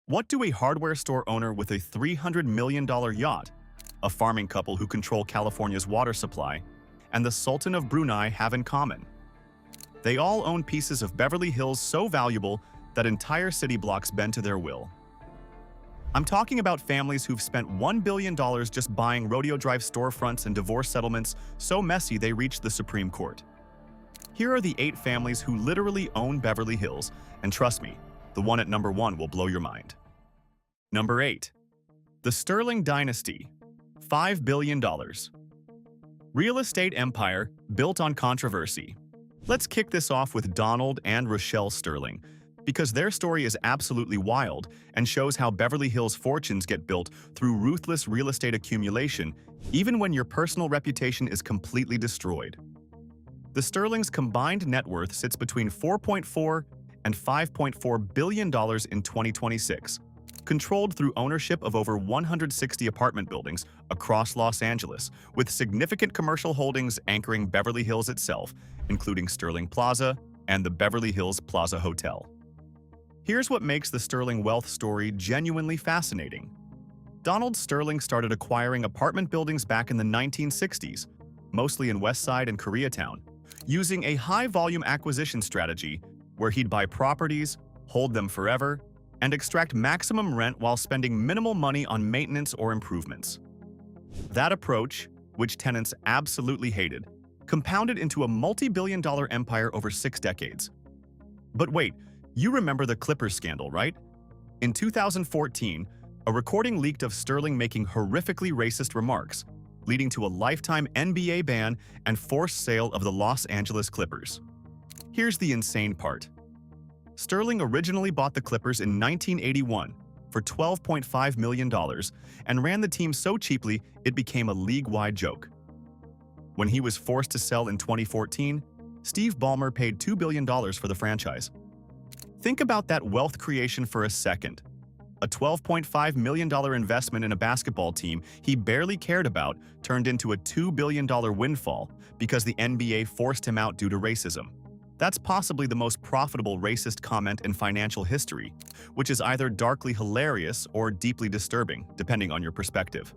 What do a hardware store owner with a $300 million yacht, a farming couple who control California's water supply, and the Sultan of Brunei have in common? They all own pieces of Beverly Hills so valuable that entire city blocks bend to their will. I'm talking about families who've spent $1 billion just buying Rodeo Drive storefronts and divorce settlements so messy they reached the Supreme Court. Here are the 8 families who literally own Beverly Hills, and trust me, the one at number 1 will blow your mind. Number 8. The Sterling Dynasty, $5 billion. Real estate empire built on controversy. Let's kick this off with Donald and Rochelle Sterling, because their story is absolutely wild and shows how Beverly Hills fortunes get built through ruthless real estate accumulation, even when your personal reputation is completely destroyed. The Sterling's combined net worth sits between $4.4 and $5.4 billion in 2026, controlled through ownership of over 160 apartment buildings across Los Angeles, with significant commercial holdings anchoring Beverly Hills itself, including Sterling Plaza and the Beverly Hills Plaza Hotel. Here's what makes the Sterling wealth story genuinely fascinating. Donald Sterling started acquiring apartment buildings back in the 1960s, mostly in West Side and Koreatown, using a high-volume acquisition strategy where he'd buy properties, hold them forever, and extract maximum rent while spending minimal money on maintenance or improvements. That approach, which tenants absolutely hated, compounded into a multi-billion-dollar empire over 6 decades. But wait, you remember the Clippers scandal, right? In 2014, a recording leaked of Sterling making horrifically racist remarks, leading to a lifetime NBA ban and forced sale of the Los Angeles Clippers. Here's the insane part. Sterling originally bought the Clippers in 1981 for $12.5 million and ran the team so cheaply it became a league-wide joke. When he was forced to sell in 2014, Steve Ballmer paid $2 billion for the franchise. Think about that wealth creation for a second. A $12.5 million investment in a basketball team he barely cared about turned into a $2 billion windfall because the NBA forced him out due to racism. That's possibly the most profitable racist comment in financial history, which is either darkly hilarious or deeply disturbing, depending on your perspective.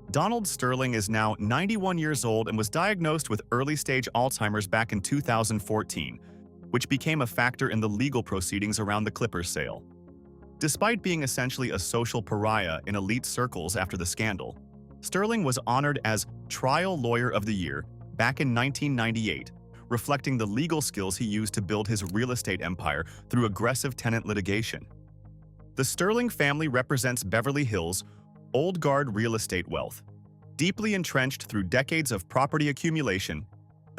Donald Sterling is now 91 years old and was diagnosed with early-stage Alzheimer's back in 2014, which became a factor in the legal proceedings around the Clippers sale. Despite being essentially a social pariah in elite circles after the scandal, Sterling was honored as Trial Lawyer of the Year back in 1998, reflecting the legal skills he used to build his real estate empire through aggressive tenant litigation. The Sterling family represents Beverly Hills' old guard real estate wealth, deeply entrenched through decades of property accumulation,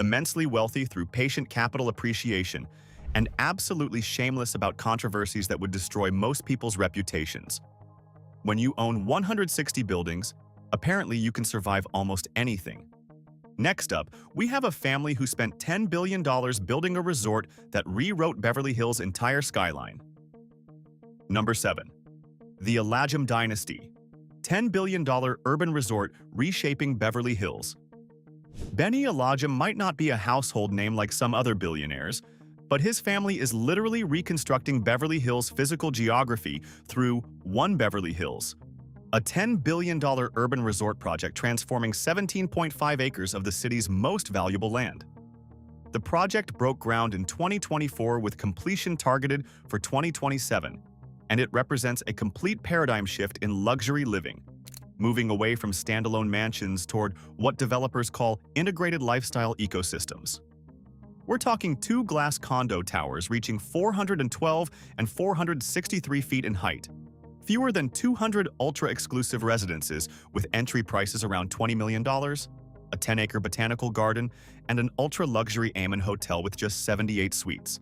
immensely wealthy through patient capital appreciation, and absolutely shameless about controversies that would destroy most people's reputations. When you own 160 buildings, apparently you can survive almost anything. Next up, we have a family who spent $10 billion building a resort that rewrote Beverly Hills' entire skyline. Number 7. The Alagem Dynasty, $10 billion urban resort reshaping Beverly Hills. Benny Alagem might not be a household name like some other billionaires, but his family is literally reconstructing Beverly Hills' physical geography through One Beverly Hills, a $10 billion urban resort project transforming 17.5 acres of the city's most valuable land. The project broke ground in 2024 with completion targeted for 2027, and it represents a complete paradigm shift in luxury living, moving away from standalone mansions toward what developers call integrated lifestyle ecosystems. We're talking 2 glass condo towers reaching 412 and 463 feet in height, fewer than 200 ultra-exclusive residences with entry prices around $20 million, a 10-acre botanical garden, and an ultra-luxury Aman hotel with just 78 suites.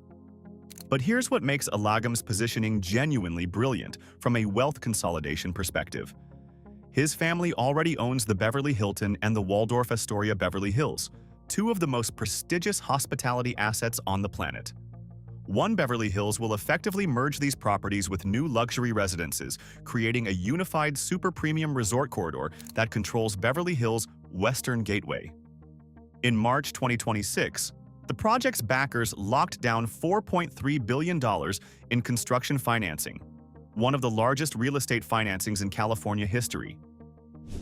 But here's what makes Alagem's positioning genuinely brilliant from a wealth consolidation perspective. His family already owns the Beverly Hilton and the Waldorf Astoria Beverly Hills, 2 of the most prestigious hospitality assets on the planet. One Beverly Hills will effectively merge these properties with new luxury residences, creating a unified super-premium resort corridor that controls Beverly Hills' Western Gateway. In March 2026, the project's backers locked down $4.3 billion in construction financing, one of the largest real estate financings in California history.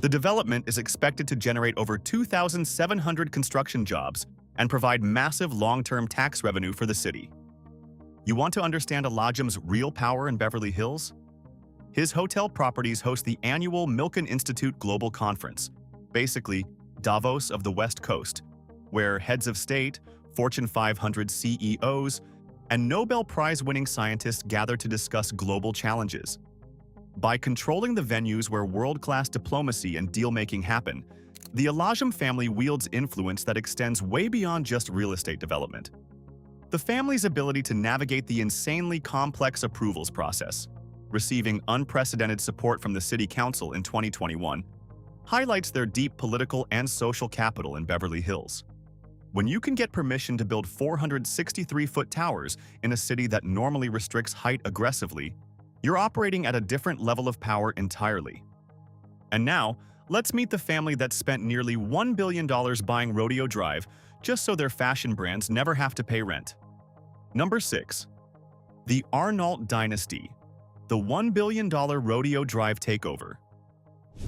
The development is expected to generate over 2,700 construction jobs and provide massive long-term tax revenue for the city. You want to understand Alagem's real power in Beverly Hills? His hotel properties host the annual Milken Institute Global Conference, basically Davos of the West Coast, where heads of state, Fortune 500 CEOs, and Nobel Prize-winning scientists gather to discuss global challenges. By controlling the venues where world-class diplomacy and deal-making happen, the Alagem family wields influence that extends way beyond just real estate development. The family's ability to navigate the insanely complex approvals process, receiving unprecedented support from the City Council in 2021, highlights their deep political and social capital in Beverly Hills. When you can get permission to build 463-foot towers in a city that normally restricts height aggressively, you're operating at a different level of power entirely. And now, let's meet the family that spent nearly $1 billion buying Rodeo Drive just so their fashion brands never have to pay rent. Number 6. The Arnault Dynasty, the $1 billion Rodeo Drive takeover.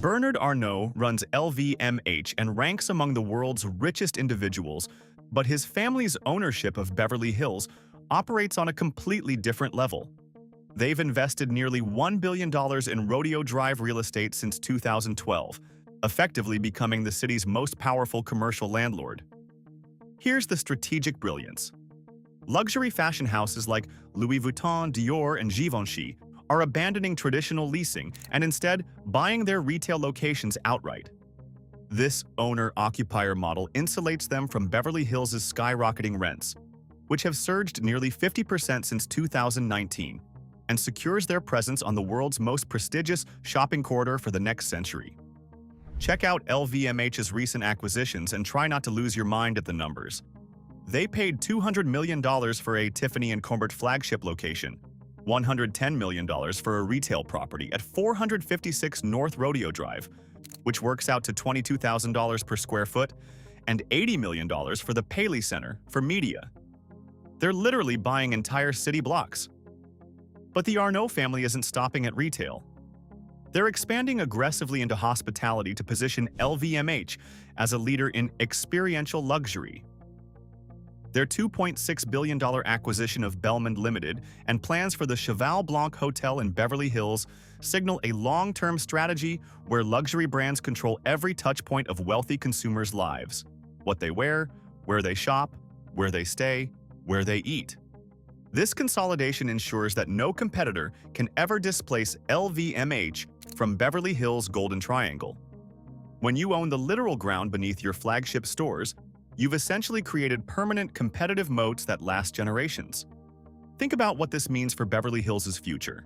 Bernard Arnault runs LVMH and ranks among the world's richest individuals, but his family's ownership of Beverly Hills operates on a completely different level. They've invested nearly $1 billion in Rodeo Drive real estate since 2012, effectively becoming the city's most powerful commercial landlord. Here's the strategic brilliance. Luxury fashion houses like Louis Vuitton, Dior, and Givenchy are abandoning traditional leasing and instead buying their retail locations outright. This owner-occupier model insulates them from Beverly Hills' skyrocketing rents, which have surged nearly 50% since 2019, and secures their presence on the world's most prestigious shopping corridor for the next century. Check out LVMH's recent acquisitions and try not to lose your mind at the numbers. They paid $200 million for a Tiffany & Combert flagship location, $110 million for a retail property at 456 North Rodeo Drive, which works out to $22,000 per square foot, and $80 million for the Paley Center for media. They're literally buying entire city blocks. But the Arnault family isn't stopping at retail. They're expanding aggressively into hospitality to position LVMH as a leader in experiential luxury. Their $2.6 billion acquisition of Belmond Limited and plans for the Cheval Blanc Hotel in Beverly Hills signal a long-term strategy where luxury brands control every touchpoint of wealthy consumers' lives: what they wear, where they shop, where they stay, where they eat. This consolidation ensures that no competitor can ever displace LVMH from Beverly Hills' Golden Triangle. When you own the literal ground beneath your flagship stores, you've essentially created permanent competitive moats that last generations. Think about what this means for Beverly Hills' future.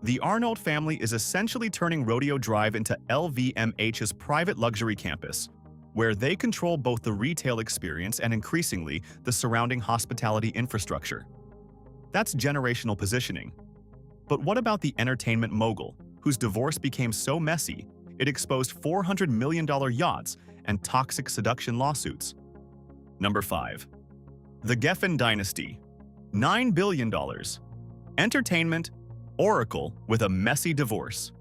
The Arnault family is essentially turning Rodeo Drive into LVMH's private luxury campus, where they control both the retail experience and increasingly the surrounding hospitality infrastructure. That's generational positioning. But what about the entertainment mogul, whose divorce became so messy it exposed $400 million yachts and toxic seduction lawsuits? Number 5. The Geffen Dynasty, $9 billion. Entertainment, oracle with a messy divorce.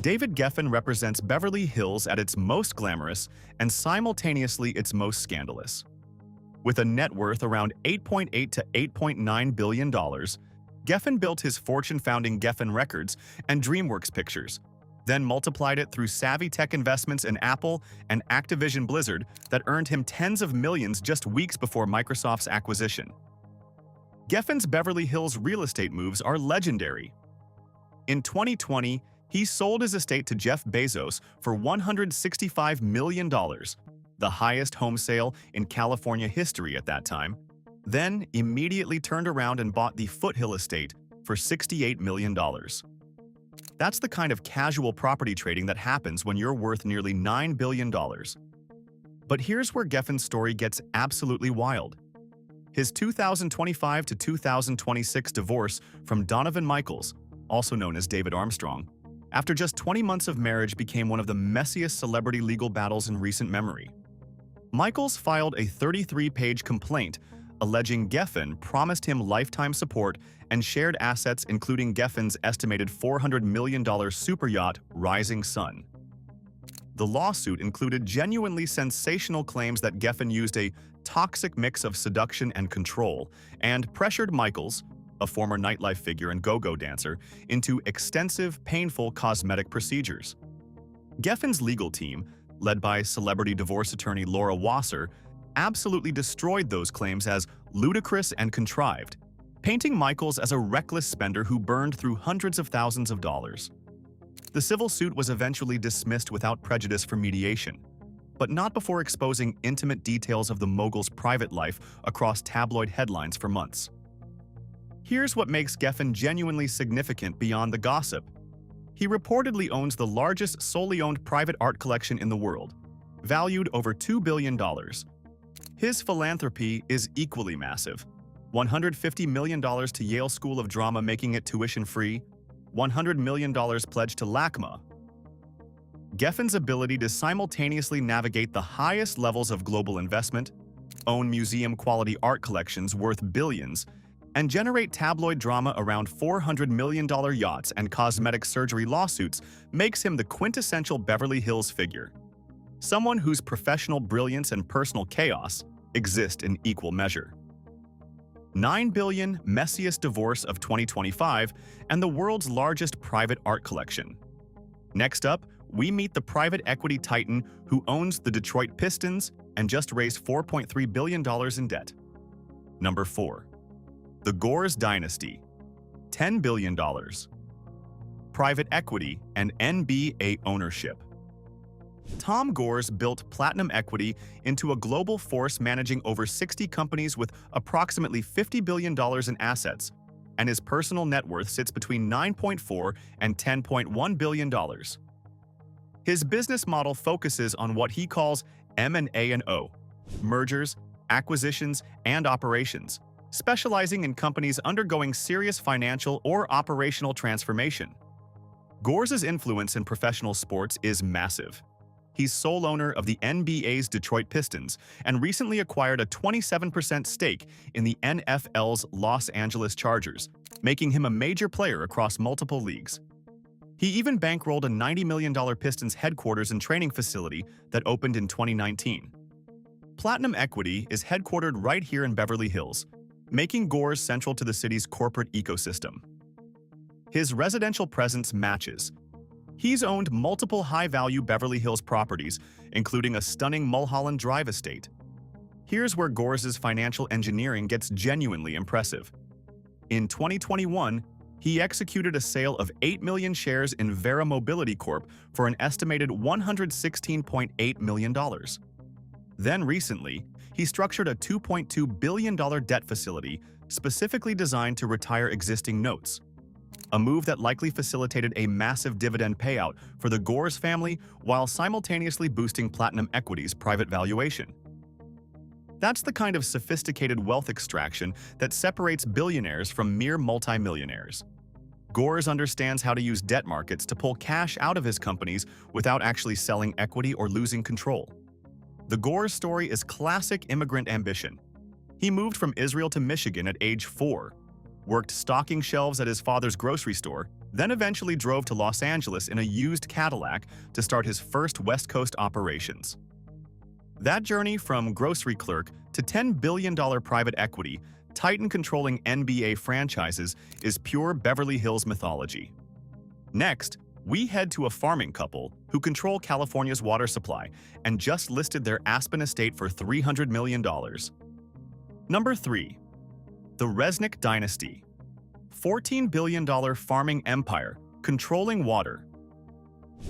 David Geffen represents Beverly Hills at its most glamorous and simultaneously its most scandalous. With a net worth around $8.8 to $8.9 billion, Geffen built his fortune founding Geffen Records and DreamWorks Pictures, then multiplied it through savvy tech investments in Apple and Activision Blizzard that earned him tens of millions just weeks before Microsoft's acquisition. Geffen's Beverly Hills real estate moves are legendary. In 2020, he sold his estate to Jeff Bezos for $165 million, the highest home sale in California history at that time, then immediately turned around and bought the Foothill estate for $68 million. That's the kind of casual property trading that happens when you're worth nearly $9 billion. But here's where Geffen's story gets absolutely wild. His 2025 to 2026 divorce from Donovan Michaels, also known as David Armstrong, after just 20 months of marriage became one of the messiest celebrity legal battles in recent memory. Michaels filed a 33-page complaint alleging Geffen promised him lifetime support and shared assets, including Geffen's estimated $400 million super yacht, Rising Sun. The lawsuit included genuinely sensational claims that Geffen used a toxic mix of seduction and control and pressured Michaels, a former nightlife figure and go-go dancer, into extensive, painful cosmetic procedures. Geffen's legal team, led by celebrity divorce attorney Laura Wasser, absolutely destroyed those claims as ludicrous and contrived, painting Michaels as a reckless spender who burned through hundreds of thousands of dollars. The civil suit was eventually dismissed without prejudice for mediation, but not before exposing intimate details of the mogul's private life across tabloid headlines for months. Here's what makes Geffen genuinely significant beyond the gossip. He reportedly owns the largest solely owned private art collection in the world, valued over $2 billion. His philanthropy is equally massive. $150 million to Yale School of Drama, making it tuition-free, $100 million pledged to LACMA. Geffen's ability to simultaneously navigate the highest levels of global investment, own museum-quality art collections worth billions, and generate tabloid drama around $400 million yachts and cosmetic surgery lawsuits makes him the quintessential Beverly Hills figure. Someone whose professional brilliance and personal chaos exist in equal measure. $9 billion messiest divorce of 2025 and the world's largest private art collection. Next up, we meet the private equity titan who owns the Detroit Pistons and just raised $4.3 billion in debt. Number 4. The Gores Dynasty, $10 billion. Private equity and NBA ownership. Tom Gores built Platinum Equity into a global force managing over 60 companies with approximately $50 billion in assets, and his personal net worth sits between $9.4 and $10.1 billion. His business model focuses on what he calls M&A&O, mergers, acquisitions, and operations, specializing in companies undergoing serious financial or operational transformation. Gores' influence in professional sports is massive. He's sole owner of the NBA's Detroit Pistons and recently acquired a 27% stake in the NFL's Los Angeles Chargers, making him a major player across multiple leagues. He even bankrolled a $90 million Pistons headquarters and training facility that opened in 2019. Platinum Equity is headquartered right here in Beverly Hills, making Gores central to the city's corporate ecosystem. His residential presence matches. He's owned multiple high-value Beverly Hills properties, including a stunning Mulholland Drive estate. Here's where Gores' financial engineering gets genuinely impressive. In 2021, he executed a sale of 8 million shares in Vera Mobility Corp. for an estimated $116.8 million. Then recently, he structured a $2.2 billion debt facility specifically designed to retire existing notes, a move that likely facilitated a massive dividend payout for the Gores family while simultaneously boosting Platinum Equity's private valuation. That's the kind of sophisticated wealth extraction that separates billionaires from mere multimillionaires. Gores understands how to use debt markets to pull cash out of his companies without actually selling equity or losing control. The Gores story is classic immigrant ambition. He moved from Israel to Michigan at age 4, worked stocking shelves at his father's grocery store, then eventually drove to Los Angeles in a used Cadillac to start his first West Coast operations. That journey from grocery clerk to $10 billion private equity, titan-controlling NBA franchises is pure Beverly Hills mythology. Next, we head to a farming couple who control California's water supply and just listed their Aspen estate for $300 million. Number 3. The Resnick Dynasty, $14 billion farming empire, controlling water.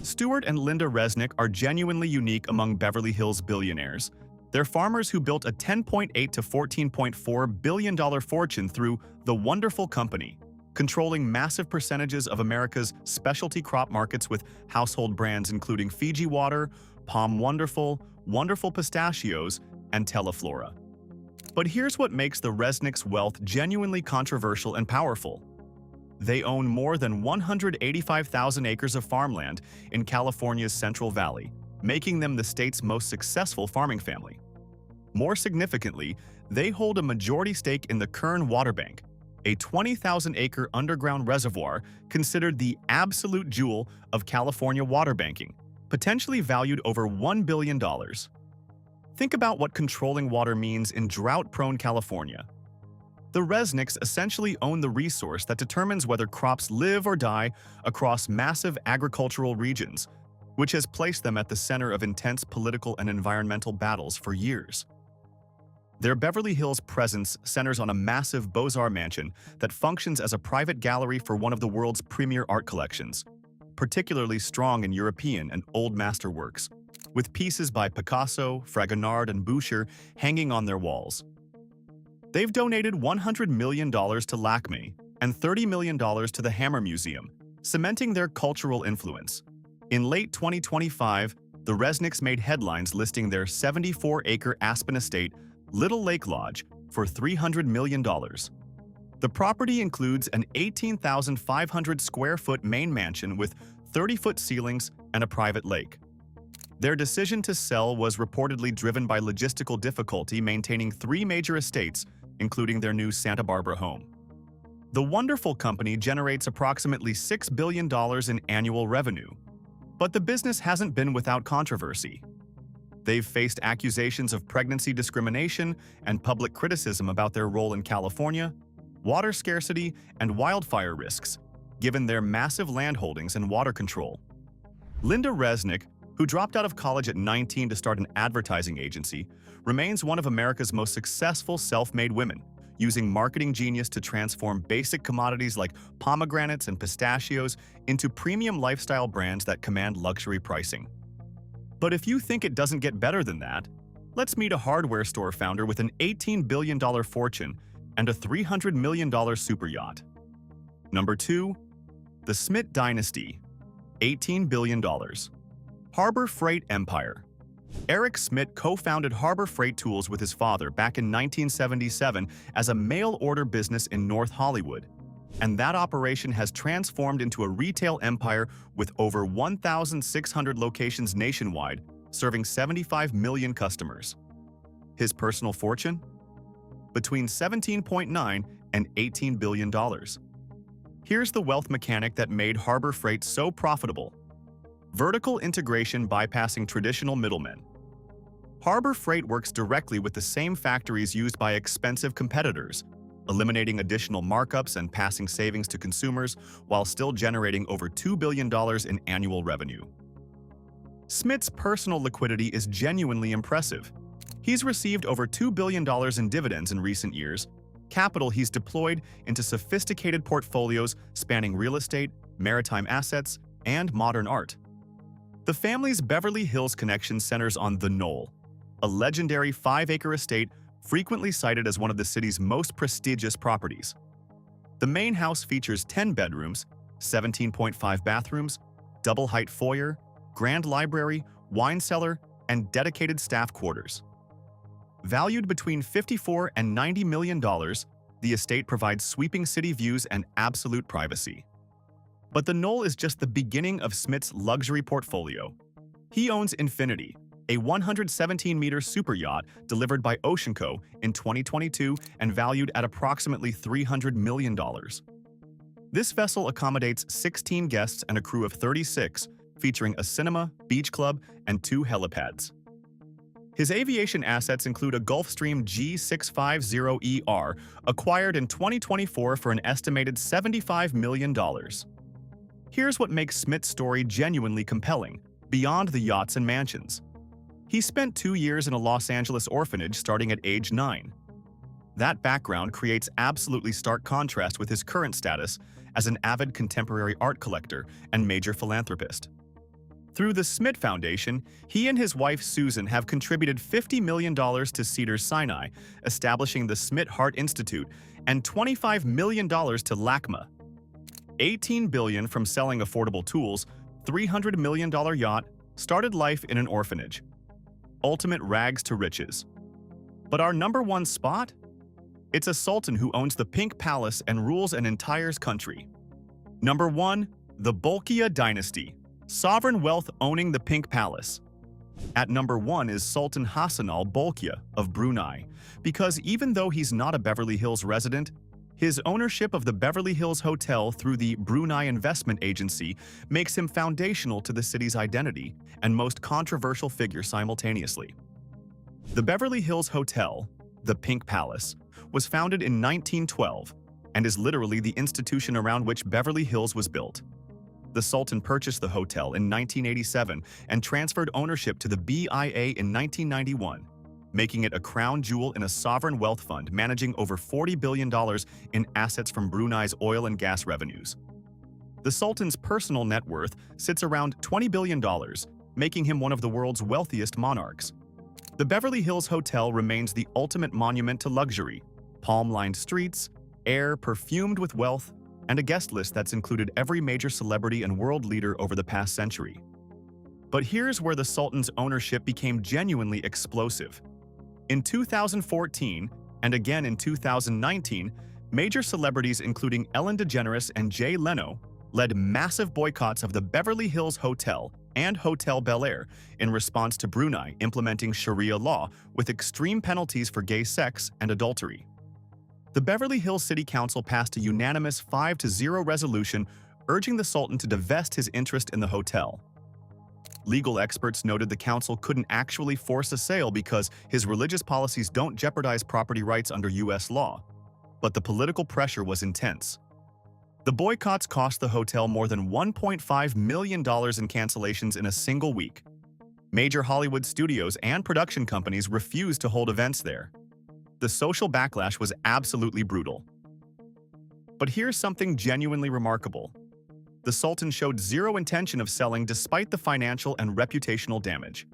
Stuart and Linda Resnick are genuinely unique among Beverly Hills billionaires. They're farmers who built a $10.8 to $14.4 billion fortune through The Wonderful Company, controlling massive percentages of America's specialty crop markets with household brands including Fiji Water, Palm Wonderful, Wonderful Pistachios, and Teleflora. But here's what makes the Resnick's wealth genuinely controversial and powerful. They own more than 185,000 acres of farmland in California's Central Valley, making them the state's most successful farming family. More significantly, they hold a majority stake in the Kern Waterbank, a 20,000-acre underground reservoir considered the absolute jewel of California water banking, potentially valued over $1 billion. Think about what controlling water means in drought-prone California. The Resnicks essentially own the resource that determines whether crops live or die across massive agricultural regions, which has placed them at the center of intense political and environmental battles for years. Their Beverly Hills presence centers on a massive Beaux-Arts mansion that functions as a private gallery for one of the world's premier art collections, particularly strong in European and Old Masterworks, with pieces by Picasso, Fragonard, and Boucher hanging on their walls. They've donated $100 million to Lacme and $30 million to the Hammer Museum, cementing their cultural influence. In late 2025, the Resnicks made headlines listing their 74-acre Aspen estate, Little Lake Lodge, for $300 million. The property includes an 18,500-square-foot main mansion with 30-foot ceilings and a private lake. Their decision to sell was reportedly driven by logistical difficulty maintaining 3 major estates, including their new Santa Barbara home. The wonderful company generates approximately $6 billion in annual revenue, but the business hasn't been without controversy. They've faced accusations of pregnancy discrimination and public criticism about their role in California, water scarcity, and wildfire risks, given their massive land holdings and water control. Linda Resnick, who dropped out of college at 19 to start an advertising agency, remains one of America's most successful self-made women, using marketing genius to transform basic commodities like pomegranates and pistachios into premium lifestyle brands that command luxury pricing. But if you think it doesn't get better than that, let's meet a hardware store founder with an $18 billion fortune and a $300 million super yacht. Number 2. The Smidt Dynasty, $18 billion. Harbor Freight Empire. Eric Smidt co-founded Harbor Freight Tools with his father back in 1977 as a mail-order business in North Hollywood, and that operation has transformed into a retail empire with over 1,600 locations nationwide, serving 75 million customers. His personal fortune? Between $17.9 and $18 billion. Here's the wealth mechanic that made Harbor Freight so profitable. Vertical integration bypassing traditional middlemen. Harbor Freight works directly with the same factories used by expensive competitors, eliminating additional markups and passing savings to consumers while still generating over $2 billion in annual revenue. Smidt's personal liquidity is genuinely impressive. He's received over $2 billion in dividends in recent years, capital he's deployed into sophisticated portfolios spanning real estate, maritime assets, and modern art. The family's Beverly Hills connection centers on The Knoll, a legendary 5-acre estate frequently cited as one of the city's most prestigious properties. The main house features 10 bedrooms, 17.5 bathrooms, double-height foyer, grand library, wine cellar, and dedicated staff quarters. Valued between $54 and $90 million, the estate provides sweeping city views and absolute privacy. But the Knoll is just the beginning of Smidt's luxury portfolio. He owns Infinity, a 117-meter super yacht delivered by Oceanco in 2022 and valued at approximately $300 million. This vessel accommodates 16 guests and a crew of 36, featuring a cinema, beach club, and 2 helipads. His aviation assets include a Gulfstream G650ER, acquired in 2024 for an estimated $75 million. Here's what makes Smidt's story genuinely compelling, beyond the yachts and mansions. He spent 2 years in a Los Angeles orphanage starting at age 9. That background creates absolutely stark contrast with his current status as an avid contemporary art collector and major philanthropist. Through the Smidt Foundation, he and his wife Susan have contributed $50 million to Cedars-Sinai, establishing the Smidt Heart Institute, and $25 million to LACMA. $18 billion from selling affordable tools, $300 million yacht, started life in an orphanage. Ultimate rags to riches. But our number 1 spot? It's a sultan who owns the Pink Palace and rules an entire country. Number 1. The Bolkiah Dynasty. Sovereign wealth owning the Pink Palace. At number 1 is Sultan Hassan al-Bolkiah of Brunei, because even though he's not a Beverly Hills resident, his ownership of the Beverly Hills Hotel through the Brunei Investment Agency makes him foundational to the city's identity and most controversial figure simultaneously. The Beverly Hills Hotel, the Pink Palace, was founded in 1912 and is literally the institution around which Beverly Hills was built. The Sultan purchased the hotel in 1987 and transferred ownership to the BIA in 1991, making it a crown jewel in a sovereign wealth fund managing over $40 billion in assets from Brunei's oil and gas revenues. The Sultan's personal net worth sits around $20 billion, making him one of the world's wealthiest monarchs. The Beverly Hills Hotel remains the ultimate monument to luxury: palm-lined streets, air perfumed with wealth, and a guest list that's included every major celebrity and world leader over the past century. But here's where the Sultan's ownership became genuinely explosive. In 2014, and again in 2019, major celebrities including Ellen DeGeneres and Jay Leno led massive boycotts of the Beverly Hills Hotel and Hotel Bel Air in response to Brunei implementing Sharia law with extreme penalties for gay sex and adultery. The Beverly Hills City Council passed a unanimous 5-0 resolution urging the Sultan to divest his interest in the hotel. Legal experts noted the council couldn't actually force a sale because his religious policies don't jeopardize property rights under U.S. law, but the political pressure was intense. The boycotts cost the hotel more than $1.5 million in cancellations in a single week. Major Hollywood studios and production companies refused to hold events there. The social backlash was absolutely brutal. But here's something genuinely remarkable. The Sultan showed zero intention of selling despite the financial and reputational damage.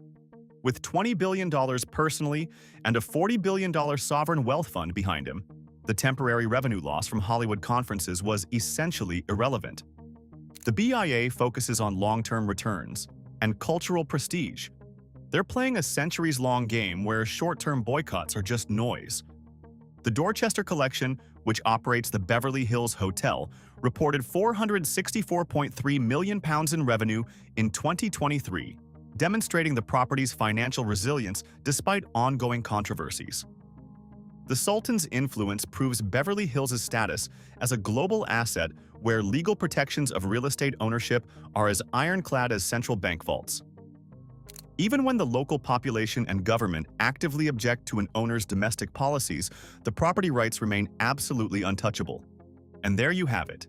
With $20 billion personally and a $40 billion sovereign wealth fund behind him, the temporary revenue loss from Hollywood conferences was essentially irrelevant. The BIA focuses on long-term returns and cultural prestige. They're playing a centuries-long game where short-term boycotts are just noise. The Dorchester Collection, which operates the Beverly Hills Hotel, reported £464.3 million in revenue in 2023, demonstrating the property's financial resilience despite ongoing controversies. The Sultan's influence proves Beverly Hills' status as a global asset where legal protections of real estate ownership are as ironclad as central bank vaults. Even when the local population and government actively object to an owner's domestic policies, the property rights remain absolutely untouchable. And there you have it.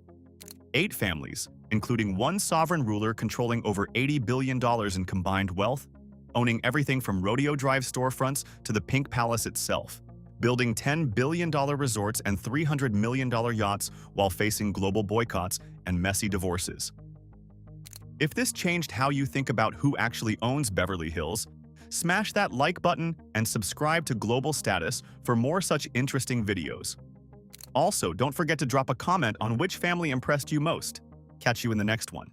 8 families, including one sovereign ruler controlling over $80 billion in combined wealth, owning everything from Rodeo Drive storefronts to the Pink Palace itself, building $10 billion resorts and $300 million yachts while facing global boycotts and messy divorces. If this changed how you think about who actually owns Beverly Hills, smash that like button and subscribe to Global Status for more such interesting videos. Also, don't forget to drop a comment on which family impressed you most. Catch you in the next one.